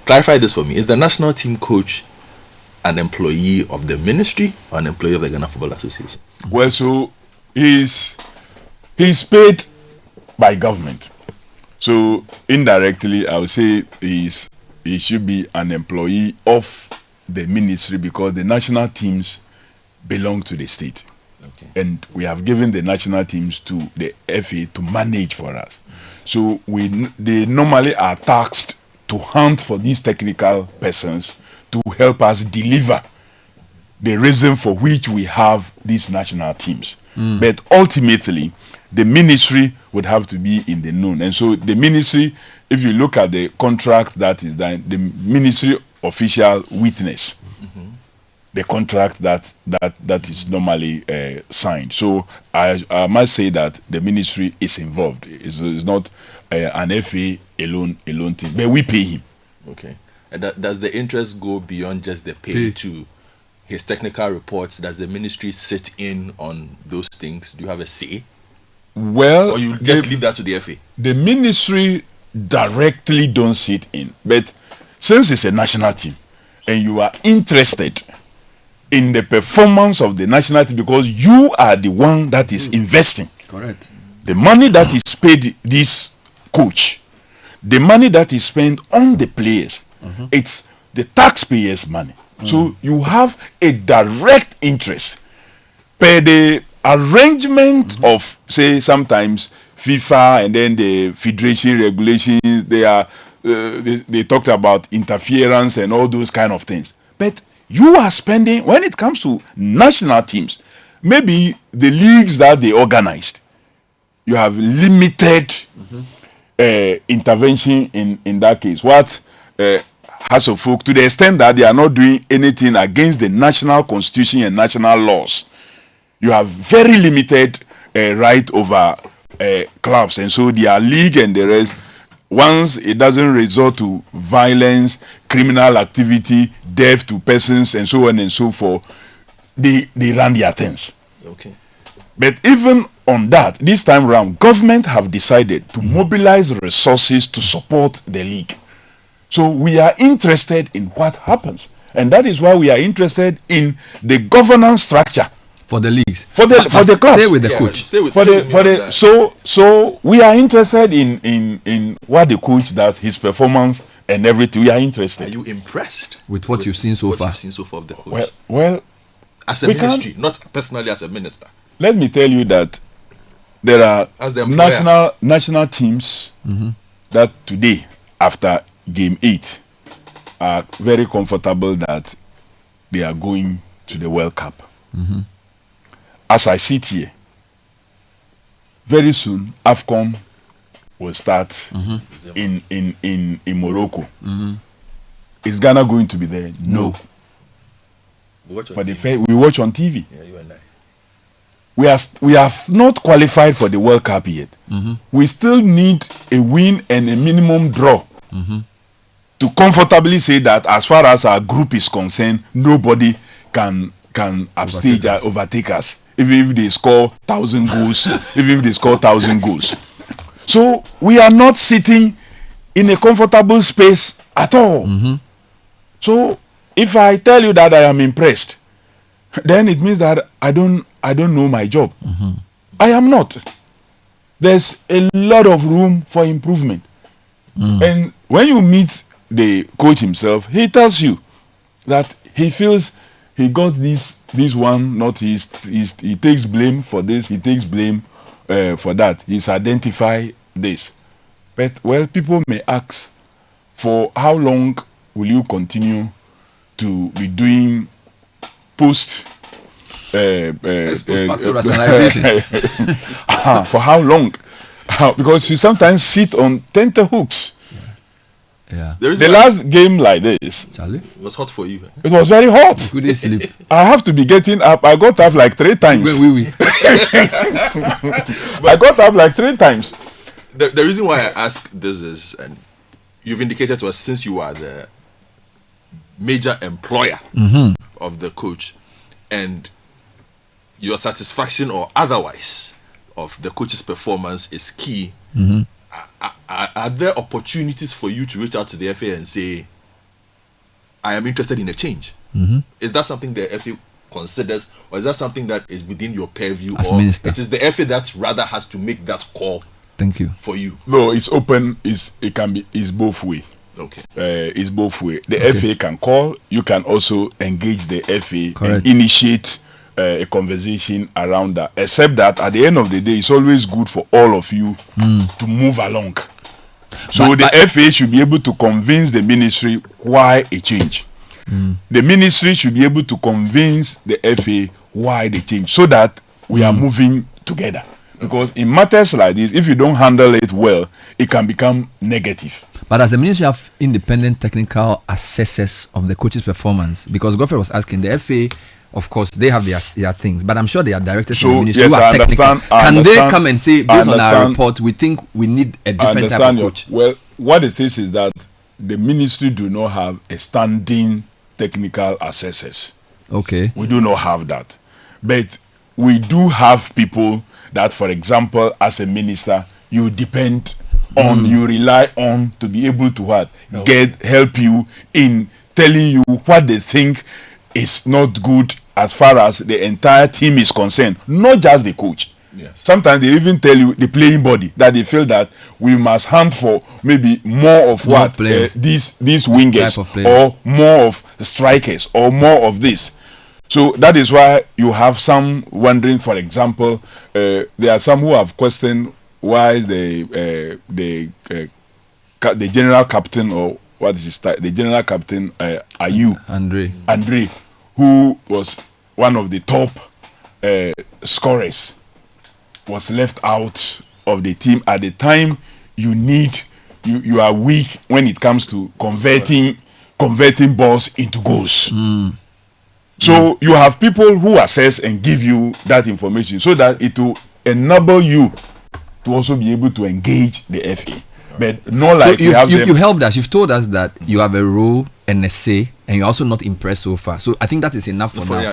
clarify this for me. Is the national team coach an employee of the ministry or an employee of the Ghana Football Association? Well, so he's paid by government. So indirectly, I would say he should be an employee of the ministry because the national teams belong to the state. Okay. And we have given the national teams to the FA to manage for us. So they normally are tasked to hunt for these technical persons to help us deliver the reason for which we have these national teams. But ultimately, the ministry would have to be in the known. And so the ministry, if you look at the contract that is done, the ministry official witness the contract that is normally signed. So I must say that the ministry is involved. It's not an FA alone thing, but we pay him. Okay. And does the interest go beyond just the pay to his technical reports? Does the ministry sit in on those things? Do you have a say? Well, or you just leave that to the FA? The ministry directly don't sit in, but since it's a national team and you are interested in the performance of the national team because you are the one that is investing. Correct. The money that is paid this coach, the money that is spent on the players, it's the taxpayers' money. So you have a direct interest per the arrangement of, say, sometimes FIFA and then the federation regulations. They talked about interference and all those kind of things. But you are spending, when it comes to national teams, maybe the leagues that they organized, you have limited intervention in that case. What House of Folk, to the extent that they are not doing anything against the national constitution and national laws, you have very limited right over clubs. And so their league and the rest, once it doesn't resort to violence, criminal activity, death to persons, and so on and so forth, they run their things. Okay. But even on that, this time around, government have decided to mobilize resources to support the league. So we are interested in what happens. And that is why we are interested in the governance structure. For the leagues. For the clubs. Stay with the coach. So we are interested in what the coach does, his performance and everything. We are interested. Are you impressed with what you've seen so far? You've seen so far of the coach? Well, as a ministry, not personally as a minister. Let me tell you that there are national teams that today, after Game 8, are very comfortable that they are going to the World Cup. As I sit here, very soon AFCON will start in Morocco. Is Ghana going to be there? No. We watch on TV. Yeah, you and I. We have not qualified for the World Cup yet. We still need a win and a minimum draw to comfortably say that as far as our group is concerned, nobody can upstage overtake us. Even if they score 1,000 goals, even if they score 1,000 goals. So we are not sitting in a comfortable space at all. So if I tell you that I am impressed, then it means that I don't know my job. I am not. There's a lot of room for improvement. And when you meet the coach himself, he tells you that he feels he got this one, not he takes blame for this, he takes blame for that. He's identified this. But, well, people may ask, for how long will you continue to be doing post-factor rationalization? For how long? Because you sometimes sit on tenterhooks. Yeah. The last game like this, Charlie, it was hot for you. It was very hot. Couldn't sleep. I have to be getting up. I got up like 3 times. I got up like 3 times. The reason why I ask this is, and you've indicated to us since you are the major employer of the coach, and your satisfaction or otherwise of the coach's performance is key. Are there opportunities for you to reach out to the FA and say, I am interested in a change. Is that something the FA considers, or is that something that is within your purview? As or minister, it is the FA that rather has to make that call? Thank you. For you. No, it's open. It's both way. Okay. It's both way. The FA can call. You can also engage the FA Correct. and initiate a conversation around that. Except that at the end of the day, it's always good for all of you to move along. So the FA should be able to convince the ministry why a change. The ministry should be able to convince the FA why the change, so that we are moving together. Because in matters like this, if you don't handle it well, it can become negative. But as the ministry have independent technical assessors of the coach's performance, because Godfrey was asking, the FA, of course, they have their things, but I'm sure they are directors in the ministry who are technical. Can they come and say, based on our report, we think we need a different type of coach? Well, what it is that the ministry do not have a standing technical assessors. Okay. We do not have that. But we do have people that, for example, as a minister, you depend on, you rely on to be able to what? Help you in telling you what they think is not good as far as the entire team is concerned, not just the coach. Yes. Sometimes they even tell you, the playing body, that they feel that we must hunt for maybe more of More what these wingers, or more of strikers, or more of this. So that is why you have some wondering. For example, there are some who have questioned why the general captain, or what is his the general captain, Andre, who was one of the top scorers, was left out of the team at the time. You are weak when it comes to converting balls into goals. So you have people who assess and give you that information, so that it will enable you to also be able to engage the FA. But not like you've helped us. You've told us that you have a role and a say, and you're also not impressed so far. So I think that is enough for now.